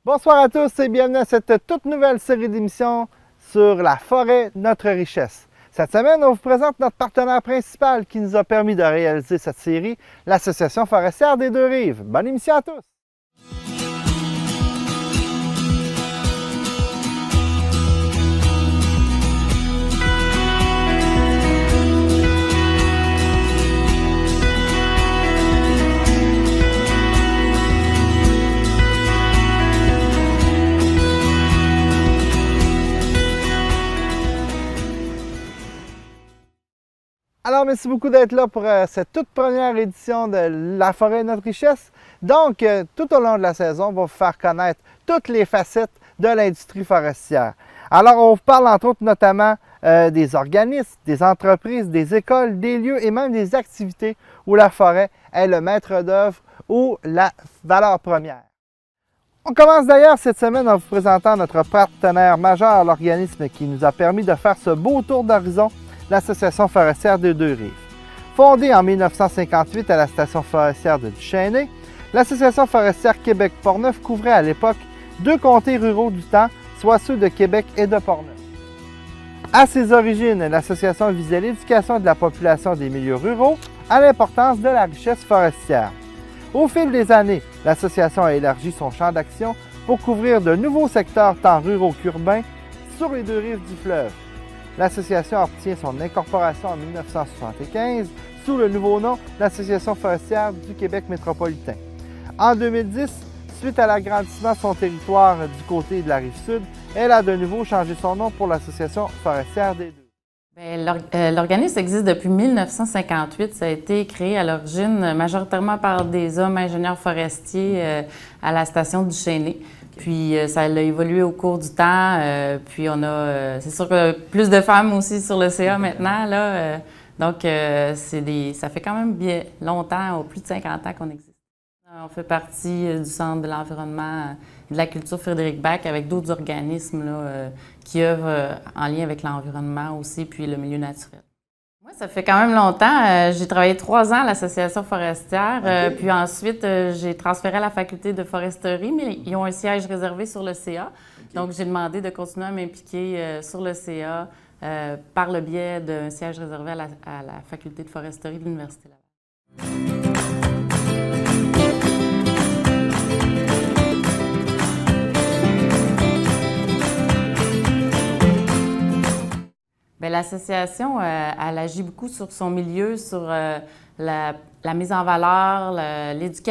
Bonsoir à tous et bienvenue à cette toute nouvelle série d'émissions sur la forêt, notre richesse. Cette semaine, on vous présente notre partenaire principal qui nous a permis de réaliser cette série, l'Association forestière des Deux-Rives. Bonne émission à tous! Alors, merci beaucoup d'être là pour cette toute première édition de La forêt, notre richesse. Donc, tout au long de la saison, on va vous faire connaître toutes les facettes de l'industrie forestière. Alors, on vous parle entre autres notamment des organismes, des entreprises, des écoles, des lieux et même des activités où la forêt est le maître d'œuvre ou la valeur première. On commence d'ailleurs cette semaine en vous présentant notre partenaire majeur, l'organisme qui nous a permis de faire ce beau tour d'horizon, l'Association forestière des Deux-Rives. Fondée en 1958 à la station forestière de Duchesnay, l'Association forestière Québec-Portneuf couvrait à l'époque deux comtés ruraux du temps, soit ceux de Québec et de Portneuf. À ses origines, l'association visait l'éducation de la population des milieux ruraux à l'importance de la richesse forestière. Au fil des années, l'association a élargi son champ d'action pour couvrir de nouveaux secteurs tant ruraux qu'urbains sur les deux rives du fleuve. L'association obtient son incorporation en 1975 sous le nouveau nom l'Association forestière du Québec métropolitain. En 2010, suite à l'agrandissement de son territoire du côté de la Rive-Sud, elle a de nouveau changé son nom pour l'Association forestière des Deux. L'organisme existe depuis 1958. Ça a été créé à l'origine majoritairement par des hommes ingénieurs forestiers à la station du Chênay. Puis ça a évolué au cours du temps. Puis on a, c'est sûr que plus de femmes aussi sur le CA maintenant. Là, donc ça fait quand même bien longtemps, plus de 50 ans qu'on existe. On fait partie du Centre de l'environnement et de la culture Frédéric Bach avec d'autres organismes là, qui œuvrent en lien avec l'environnement aussi, puis le milieu naturel. Moi, ça fait quand même longtemps. J'ai travaillé 3 ans à l'Association forestière, Okay. puis ensuite, j'ai transféré à la faculté de foresterie, mais ils ont un siège réservé sur le CA. Okay. Donc, j'ai demandé de continuer à m'impliquer sur le CA par le biais d'un siège réservé à la faculté de foresterie de l'Université Laval. L'association, elle agit beaucoup sur son milieu, sur la mise en valeur, l'éducation.